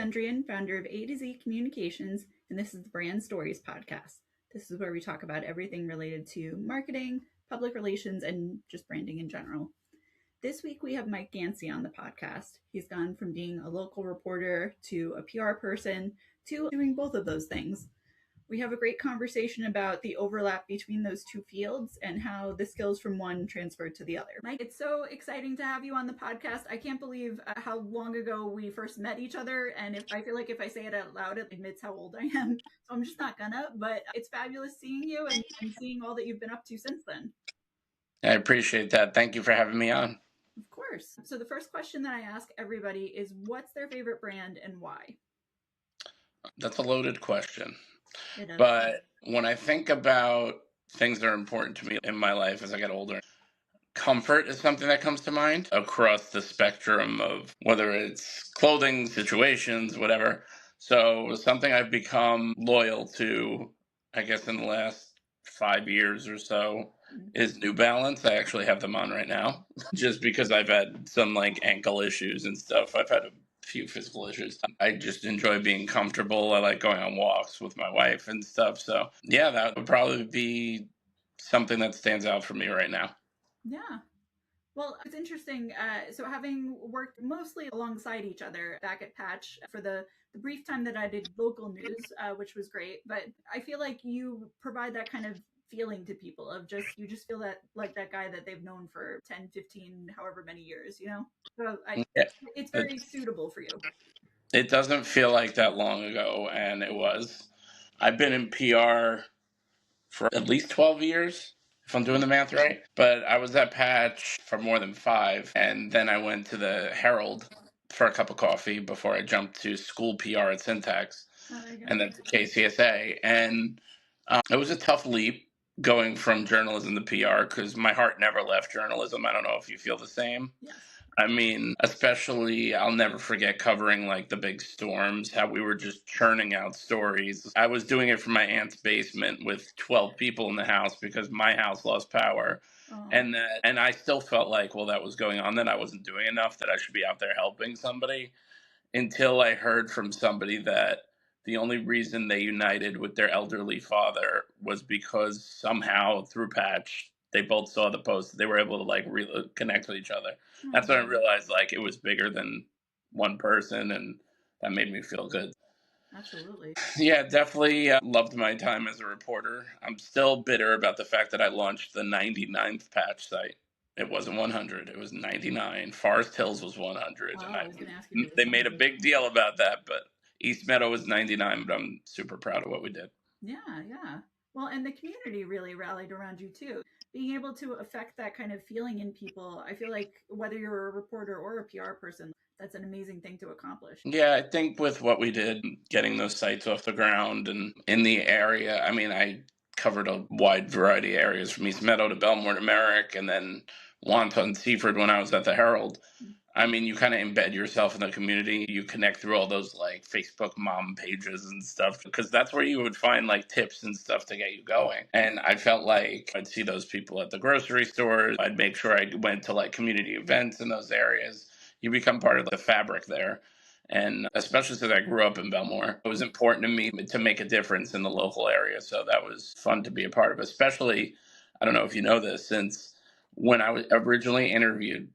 Andrian, founder of AtoZ Communications, and this is the Brand Stories podcast. This is where we talk about everything related to marketing, public relations, and just branding in general. This week we have Mike Ganci on the podcast. He's gone from being a local reporter to a PR person to doing both of those things. We have a great conversation about the overlap between those two fields and how the skills from one transferred to the other. Mike, it's so exciting to have you on the podcast. I can't believe how long ago we first met each other. And I feel like if I say it out loud, it admits how old I am. So I'm just not gonna, but it's fabulous seeing you and seeing all that you've been up to since then. I appreciate that. Thank you for having me on. Of course. So the first question that I ask everybody is, what's their favorite brand and why? That's a loaded question. But when I think about things that are important to me in my life as I get older, comfort is something that comes to mind across the spectrum of whether it's clothing, situations, whatever. So something I've become loyal to, I guess, in the last 5 years or so is New Balance. I actually have them on right now just because I've had some like ankle issues and stuff. I've had a few physical issues. I just enjoy being comfortable. I like going on walks with my wife and stuff. So yeah, that would probably be something that stands out for me right now. Yeah. Well, it's interesting. So having worked mostly alongside each other back at Patch for the brief time that I did local news, which was great, but I feel like you provide that kind of feeling to people of you just feel that like that guy that they've known for 10, 15, however many years, So it's very suitable for you. It doesn't feel like that long ago, and it was. I've been in PR for at least 12 years, if I'm doing the math right. But I was at Patch for more than 5, and then I went to the Herald for a cup of coffee before I jumped to school PR at Syntax, and then to KCSA. And it was a tough leap going from journalism to PR because my heart never left journalism. I don't know if you feel the same. Yes. I mean, especially, I'll never forget covering like the big storms, how we were just churning out stories. I was doing it from my aunt's basement with 12 people in the house because my house lost power. And I still felt like, well, that was going on, that I wasn't doing enough, that I should be out there helping somebody, until I heard from somebody that the only reason they united with their elderly father was because somehow through Patch they both saw the post. They were able to like connect with each other. That's when I realized like it was bigger than one person, and that made me feel good. Absolutely. Yeah, definitely loved my time as a reporter. I'm still bitter about the fact that I launched the 99th Patch site. It wasn't 100, it was 99. Forest Hills was 100. Oh, And I was going to ask you. they made a big deal about that, but East Meadow was 99, but I'm super proud of what we did. Yeah, yeah. Well, and the community really rallied around you too. Being able to affect that kind of feeling in people, I feel like whether you're a reporter or a PR person, that's an amazing thing to accomplish. Yeah, I think with what we did, getting those sites off the ground and in the area, I mean, I covered a wide variety of areas from East Meadow to Belmore to Merrick and then Wantagh and Seaford when I was at the Herald. I mean, you kind of embed yourself in the community. You connect through all those like Facebook mom pages and stuff because that's where you would find like tips and stuff to get you going. And I felt like I'd see those people at the grocery stores. I'd make sure I went to like community events in those areas. You become part of the fabric there. And especially since I grew up in Belmore, it was important to me to make a difference in the local area. So that was fun to be a part of, especially, I don't know if you know this, since when I was originally interviewed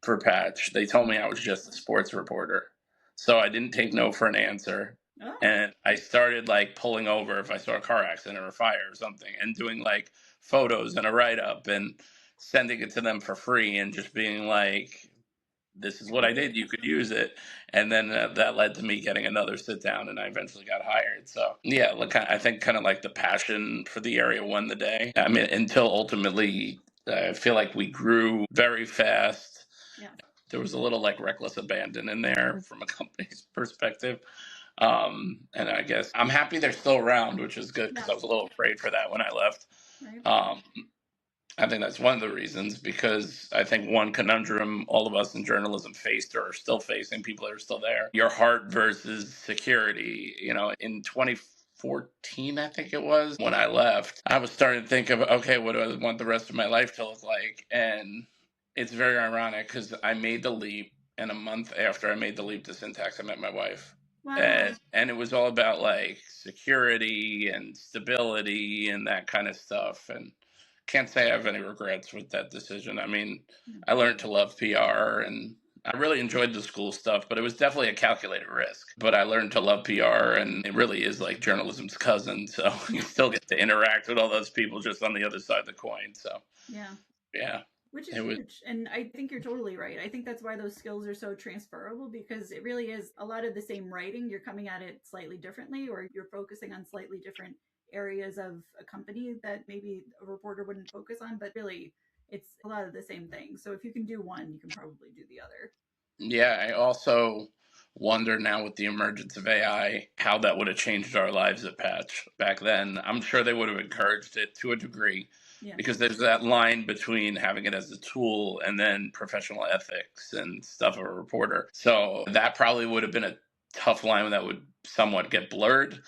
for Patch, they told me I was just a sports reporter. So I didn't take no for an answer. Oh. And I started like pulling over if I saw a car accident or a fire or something and doing like photos and a write up and sending it to them for free and just being like, this is what I did. You could use it. And then that led to me getting another sit down and I eventually got hired. So yeah, like, I think kind of like the passion for the area won the day. I mean, until ultimately I feel like we grew very fast. Yeah. There was a little like reckless abandon in there from a company's perspective. And I guess I'm happy they're still around, which is good because I was a little afraid for that when I left. Right. I think that's one of the reasons, because I think one conundrum all of us in journalism faced or are still facing, people that are still there, your heart versus security. You know, in 2014, I think it was, when I left, I was starting to think of, okay, what do I want the rest of my life to look like? And it's very ironic because I made the leap, and a month after I made the leap to Syntax, I met my wife. Wow. And it was all about like security and stability and that kind of stuff. And can't say I have any regrets with that decision. I mean, Yeah. I learned to love PR and I really enjoyed the school stuff, but it was definitely a calculated risk. But I learned to love PR, and it really is like journalism's cousin. So you still get to interact with all those people just on the other side of the coin. So Yeah. yeah, Which is it was. huge. And I think you're totally right. I think that's why those skills are so transferable, because it really is a lot of the same writing. You're coming at it slightly differently, or you're focusing on slightly different areas of a company that maybe a reporter wouldn't focus on, but really it's a lot of the same thing. So if you can do one, you can probably do the other. Yeah, I also wonder now with the emergence of AI how that would have changed our lives at Patch. Back then, I'm sure they would have encouraged it to a degree Yeah. because there's that line between having it as a tool and then professional ethics and stuff of a reporter. So that probably would have been a tough line that would somewhat get blurred.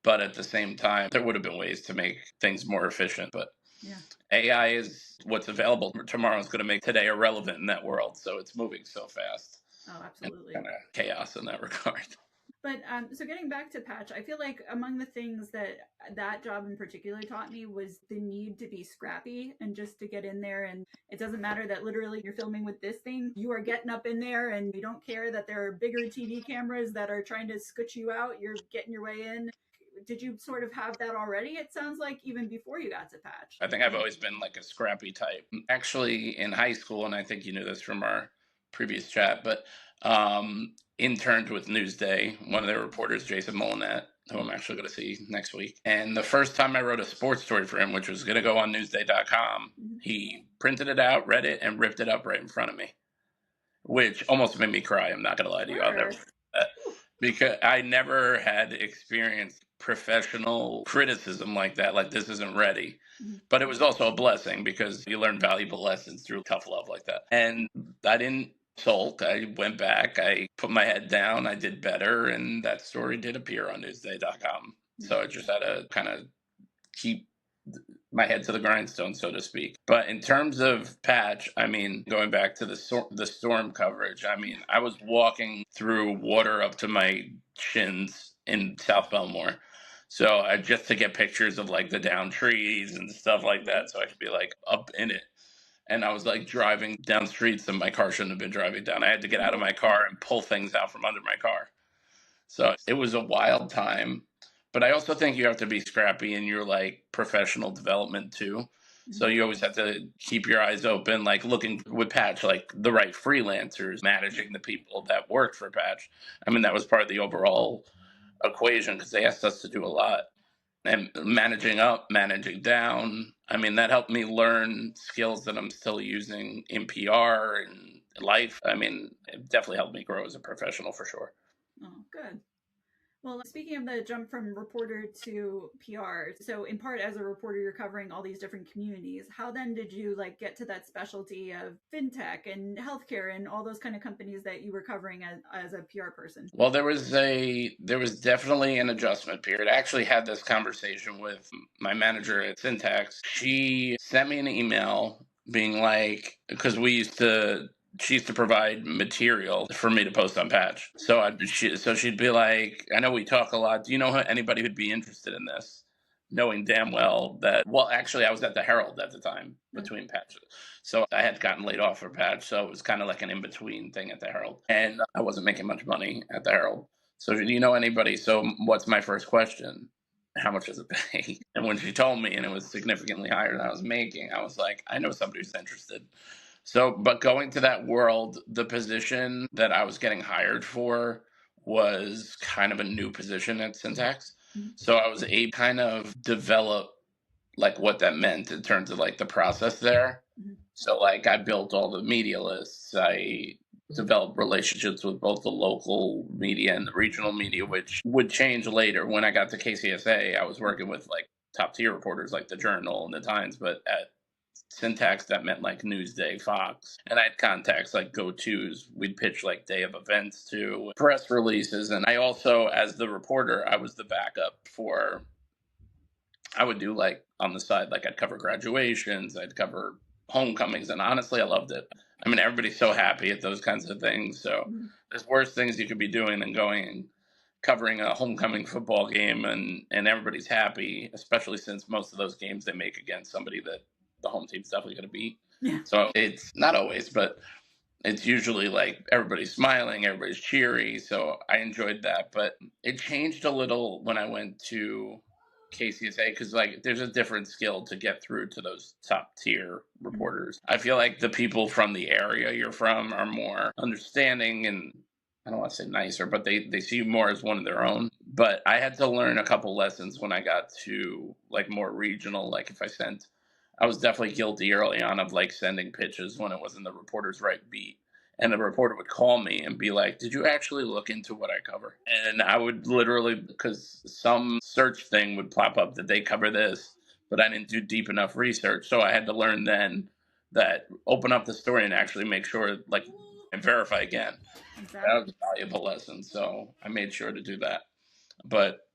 But at the same time, there would have been ways to make things more efficient. But Yeah. AI is what's available tomorrow is going to make today irrelevant in that world. So it's moving so fast Oh, and absolutely. kind of chaos in that regard. But so getting back to Patch, I feel like among the things that that job in particular taught me was the need to be scrappy and just to get in there. And it doesn't matter that literally you're filming with this thing, you are getting up in there and you don't care that there are bigger TV cameras that are trying to scutch you out. You're getting your way in. Did you sort of have that already? It sounds like even before you got to Patch. I think I've always been like a scrappy type. Actually, in high school, and I think you knew this from our previous chat, but interned with Newsday, one of their reporters, Jason Molinet, who I'm actually going to see next week. And the first time I wrote a sports story for him, which was going to go on Newsday.com, Mm-hmm. he printed it out, read it, and ripped it up right in front of me, which almost made me cry. I'm not going to lie to you. I'll never Sure. forget that because I never had experienced professional criticism like that. Like, this isn't ready. Mm-hmm. But it was also a blessing because you learn valuable lessons through tough love like that. And I didn't sulk. I went back. I put my head down. I did better. And that story did appear on Newsday.com. Yeah. So I just had to kind of keep my head to the grindstone, so to speak. But in terms of Patch, I mean, going back to the storm coverage, I mean, I was walking through water up to my shins in South Belmore. So I just to get pictures of like the downed trees and stuff like that, so I could be like up in it. And I was like driving down streets that my car shouldn't have been driving down. I had to get out of my car and pull things out from under my car. So it was a wild time. But I also think you have to be scrappy in your like professional development too. So Mm-hmm. you always have to keep your eyes open, like looking with Patch, like the right freelancers, managing the people that worked for Patch. I mean, that was part of the overall equation because they asked us to do a lot. And managing up, managing down. I mean, that helped me learn skills that I'm still using in PR and life. I mean, it definitely helped me grow as a professional for sure. Oh, good. Well, speaking of the jump from reporter to PR, so in part as a reporter, you're covering all these different communities. How then did you like get to that specialty of fintech and healthcare and all those kind of companies that you were covering as a PR person? Well, there was definitely an adjustment period. I actually had this conversation with my manager at Syntax. She sent me an email being like, because she used to provide material for me to post on Patch. So she'd be like, I know we talk a lot. Do you know anybody who'd be interested in this? Knowing damn well that, well, actually, I was at the Herald at the time between Patches. So I had gotten laid off for Patch. So it was kind of like an in between thing at the Herald. And I wasn't making much money at the Herald. So, do you know anybody? So, what's my first question? How much does it pay? And when she told me and it was significantly higher than I was making, I was like, I know somebody who's interested. So, but going to that world, the position that I was getting hired for was kind of a new position at Syntax. Mm-hmm. So I was able to kind of develop like what that meant in terms of like the process there. Mm-hmm. So like I built all the media lists. I developed relationships with both the local media and the regional media, which would change later. When I got to KCSA, I was working with like top tier reporters like the Journal and the Times, but at Syntax that meant like Newsday, Fox, and I had contacts like go-tos. We'd pitch like day of events to press releases, and I also, as the reporter, I was the backup for. I would do like on the side, like I'd cover graduations, I'd cover homecomings, and honestly, I loved it. I mean, everybody's so happy at those kinds of things. So Mm-hmm. there's worse things you could be doing than going covering a homecoming football game and everybody's happy, especially since most of those games they make against somebody that the home team's definitely going to beat. Yeah. So it's not always, but it's usually like everybody's smiling, everybody's cheery. So I enjoyed that. But it changed a little when I went to KCSA because like there's a different skill to get through to those top tier reporters. I feel like the people from the area you're from are more understanding and I don't want to say nicer, but they see you more as one of their own. But I had to learn a couple lessons when I got to like more regional. Like if I was definitely guilty early on of like sending pitches when it wasn't the reporter's right beat. And the reporter would call me and be like, "Did you actually look into what I cover?" And I would literally, because some search thing would pop up that they cover this, but I didn't do deep enough research. So I had to learn then that open up the story and actually make sure, like, and verify again. That Exactly. was a valuable lesson. So I made sure to do that. But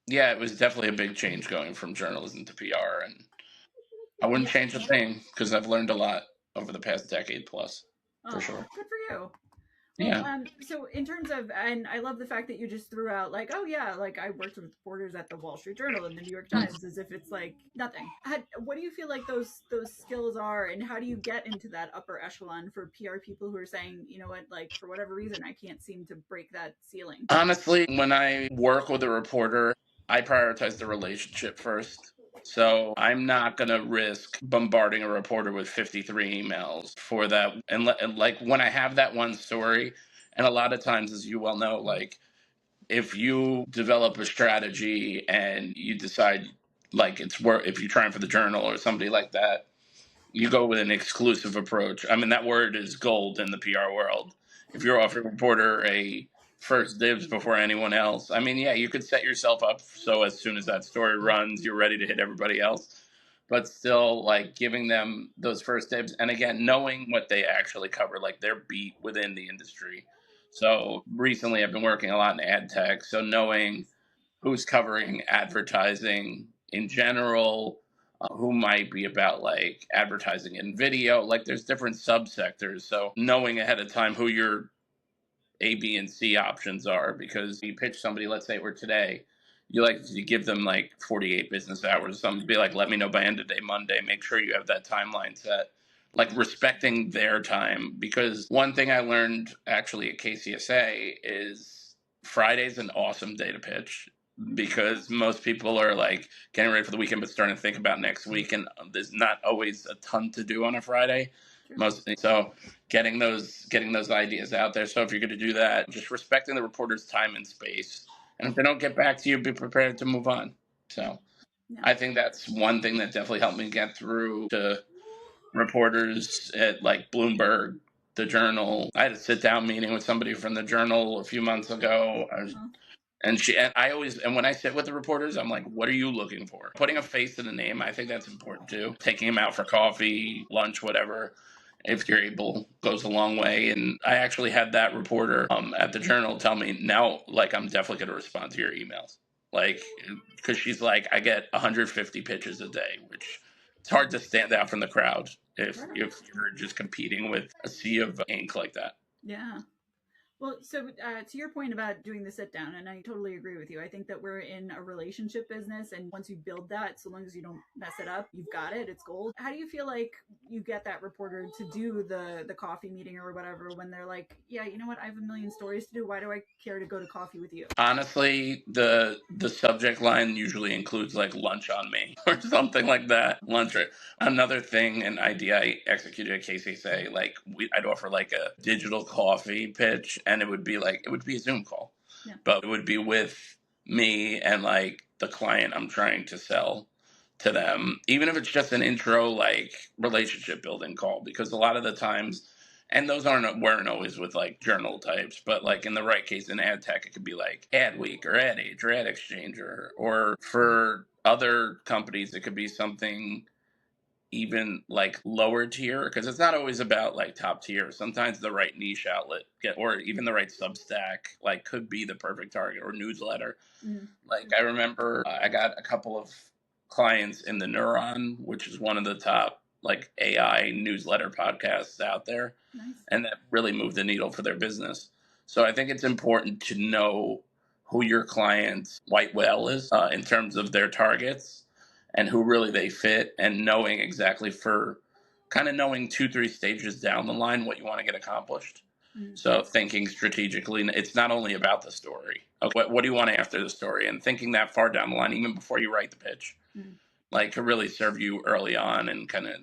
yeah, it was definitely a big change going from journalism to PR. And I wouldn't Yeah. change a thing because I've learned a lot over the past decade plus, for Oh, sure. good for you. Well, Yeah. so in terms of, and I love the fact that you just threw out like, oh yeah, like I worked with reporters at the Wall Street Journal and the New York Mm. Times, as if it's like nothing. What do you feel like those skills are, and how do you get into that upper echelon for PR people who are saying, you know what, like for whatever reason, I can't seem to break that ceiling? Honestly, when I work with a reporter, I prioritize the relationship first. So I'm not going to risk bombarding a reporter with 53 emails for that. And like when I have that one story, and a lot of times, as you well know, like if you develop a strategy and you decide like it's worth, if you're trying for the journal or somebody like that, you go with an exclusive approach. I mean, that word is gold in the PR world. If you're offering a reporter a first dibs before anyone else, I mean, yeah, you could set yourself up so as soon as that story runs, you're ready to hit everybody else. But still, like giving them those first dibs, and again, knowing what they actually cover, like their beat within the industry. So recently, I've been working a lot in ad tech, so knowing who's covering advertising in general, who might be about like advertising in video. Like there's different subsectors. So knowing ahead of time who your A, B, and C options are, because you pitch somebody, let's say we're today, you give them like 48 business hours. Some be like, let me know by end of day Monday. Make sure you have that timeline set. Like respecting their time, because one thing I learned actually at KCSA is Friday's an awesome day to pitch because most people are like getting ready for the weekend but starting to think about next week, and there's not always a ton to do on a Friday. Sure. Most so getting those ideas out there. So if you're going to do that, just respecting the reporter's time and space, and if they don't get back to you, be prepared to move on. So Yeah. I think that's one thing that definitely helped me get through to reporters at like Bloomberg, the Journal. I had a sit down meeting with somebody from the Journal a few months ago. Uh, And I always, and when I sit with the reporters, I'm like, what are you looking for? Putting a face to the name, I think that's important too. Taking them out for coffee, lunch, whatever, if you're able, goes a long way. And I actually had that reporter at the Journal tell me now, like, I'm definitely going to respond to your emails. Like, because she's like, I get 150 pitches a day, which it's hard to stand out from the crowd sure. if you're just competing with a sea of ink like that. Yeah. Well, so to your point about doing the sit down, and I totally agree with you. I think that we're in a relationship business, and once you build that, so long as you don't mess it up, you've got it. It's gold. How do you feel like you get that reporter to do the coffee meeting or whatever when they're like, yeah, you know what, I have a million stories to do. Why do I care to go to coffee with you? Honestly, the subject line usually includes like lunch on me or something like that. Lunch. Another thing, an idea I executed at KCSA, like I'd offer like a digital coffee pitch, and it would be a Zoom call, Yeah. but it would be with me and like the client I'm trying to sell to them, even if it's just an intro like relationship building call, because a lot of the times, and those weren't always with like journal types, but like in the right case in ad tech, it could be like Ad Week or Ad Age or Ad Exchange, or for other companies, it could be something even like lower tier, because it's not always about like top tier. Sometimes the right niche outlet or even the right Substack like could be the perfect target, or newsletter. Mm. Like I remember I got a couple of clients in the Neuron, which is one of the top like AI newsletter podcasts out there, Nice. and that really moved the needle for their business. So I think it's important to know who your client's white whale is in terms of their targets and who really they fit, and knowing exactly for kind of knowing 2-3 stages down the line what you want to get accomplished. So thinking strategically, it's not only about the story. Okay, what do you want after the story? And thinking that far down the line, even before you write the pitch, like to really serve you early on and kind of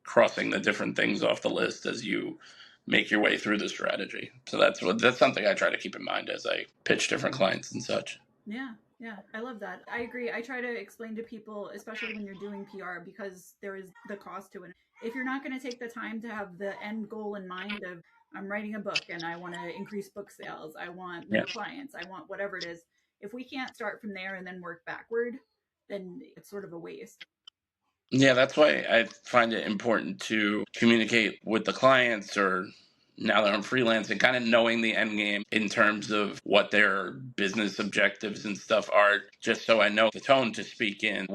crossing the different things off the list as you make your way through the strategy. So that's something I try to keep in mind as I pitch different clients and such. Yeah, yeah, I love that. I agree. I try to explain to people, especially when you're doing PR, because there is the cost to it. If you're not going to take the time to have the end goal in mind of, I'm writing a book and I want to increase book sales, I want more Yeah. clients, I want whatever it is. If we can't start from there and then work backward, then it's sort of a waste. Yeah, that's why I find it important to communicate with the clients, or now that I'm freelancing, kind of knowing the end game in terms of what their business objectives and stuff are, just so I know the tone to speak in.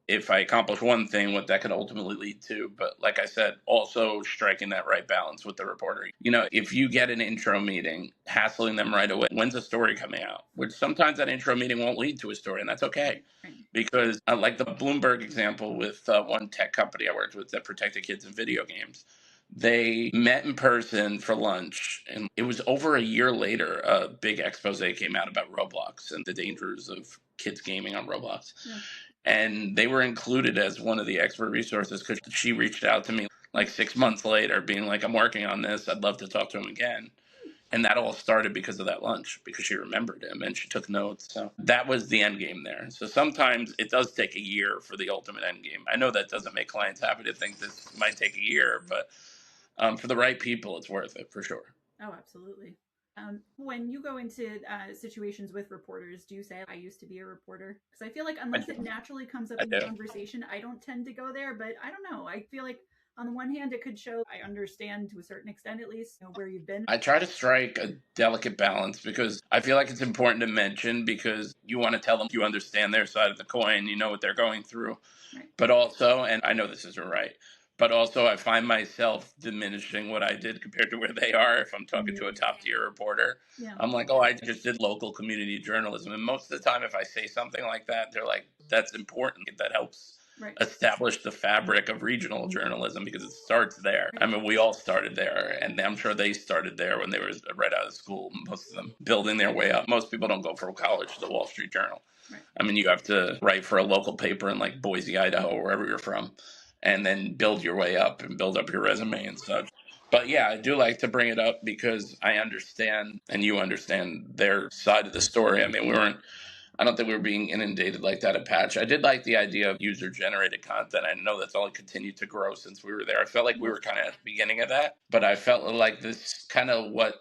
If I accomplish one thing, what that could ultimately lead to. But like I said, also striking that right balance with the reporter. If you get an intro meeting, hassling them right away, when's the story coming out? Which sometimes that intro meeting won't lead to a story, and that's okay. Right. Because like the Bloomberg example with one tech company I worked with that protected kids in video games, they met in person for lunch, and it was over a year later a big expose came out about Roblox and the dangers of kids gaming on Roblox. Yeah. And they were included as one of the expert resources because she reached out to me like 6 months later being like, I'm working on this, I'd love to talk to him again. And that all started because of that lunch, because she remembered him and she took notes. So that was the end game there. So sometimes it does take a year for the ultimate end game. I know that doesn't make clients happy to think this might take a year, but for the right people, it's worth it for sure. Oh, absolutely. When you go into situations with reporters, do you say, I used to be a reporter? Because I feel like unless it naturally comes up in the conversation, I don't tend to go there. But I don't know. I feel like on the one hand, it could show I understand to a certain extent, at least, where you've been. I try to strike a delicate balance because I feel like it's important to mention, because you want to tell them you understand their side of the coin, you know what they're going through. Right. But also, and I know this isn't right, but also I find myself diminishing what I did compared to where they are. If I'm talking to a top tier reporter, Yeah. I'm like, oh, I just did local community journalism. And most of the time, if I say something like that, they're like, that's important. That helps Right. establish the fabric of regional journalism, because it starts there. I mean, we all started there, and I'm sure they started there when they were right out of school, most of them building their way up. Most people don't go from college to the Wall Street Journal. Right. I mean, you have to write for a local paper in like Boise, Idaho, or wherever you're from, and then build your way up and build up your resume and such. But yeah, I do like to bring it up because I understand, and you understand their side of the story. I mean, I don't think we were being inundated like that at Patch. I did like the idea of user generated content. I know that's only continued to grow since we were there. I felt like we were kind of at the beginning of that, but I felt like this kind of what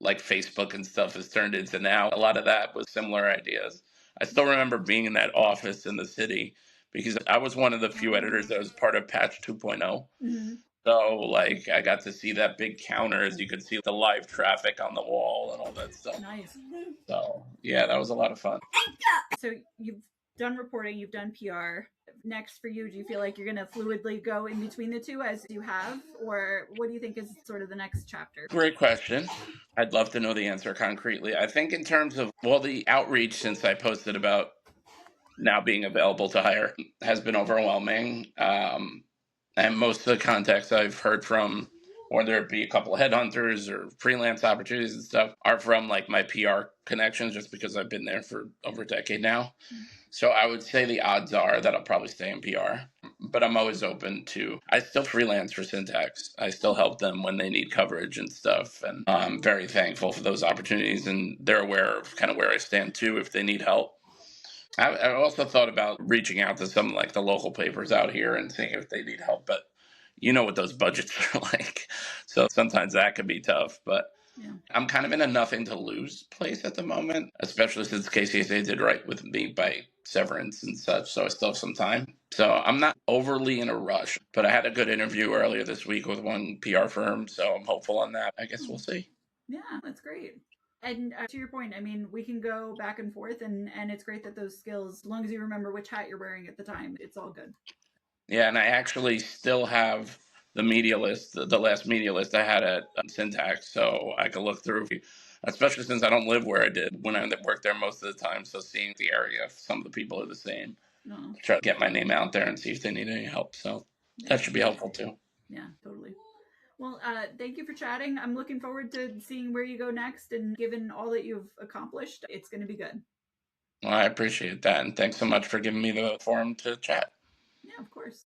like Facebook and stuff has turned into now. A lot of that was similar ideas. I still remember being in that office in the city because I was one of the few editors that was part of Patch 2.0. Mm-hmm. So, like, I got to see that big counter, as you could see the live traffic on the wall and all that stuff. Nice. So, yeah, that was a lot of fun. So you've done reporting, you've done PR. Next for you, do you feel like you're going to fluidly go in between the two as you have? Or what do you think is sort of the next chapter? Great question. I'd love to know the answer concretely. I think in terms of, well, the outreach since I posted about now being available to hire has been overwhelming. And most of the contacts I've heard from, whether it be a couple of headhunters or freelance opportunities and stuff, are from like my PR connections, just because I've been there for over a decade now. So I would say the odds are that I'll probably stay in PR, but I'm always open to, I still freelance for Syntax. I still help them when they need coverage and stuff. And I'm very thankful for those opportunities, and they're aware of kind of where I stand too if they need help. I also thought about reaching out to some like the local papers out here and seeing if they need help, but you know what those budgets are like. So sometimes that can be tough, but Yeah. I'm kind of in a nothing to lose place at the moment, especially since KCSA did right with me by severance and such. So I still have some time. So I'm not overly in a rush, but I had a good interview earlier this week with one PR firm. So I'm hopeful on that. I guess we'll see. Yeah, that's great. And to your point, I mean, we can go back and forth, and it's great that those skills, as long as you remember which hat you're wearing at the time, it's all good. Yeah, and I actually still have the media list, the last media list I had at Syntax, so I could look through. especially since I don't live where I did when I worked there most of the time. So seeing the area, if some of the people are the same, No. try to get my name out there and see if they need any help. So that should be helpful too. Yeah, totally. Well, thank you for chatting. I'm looking forward to seeing where you go next, and given all that you've accomplished, it's going to be good. Well, I appreciate that. And thanks so much for giving me the forum to chat. Yeah, of course.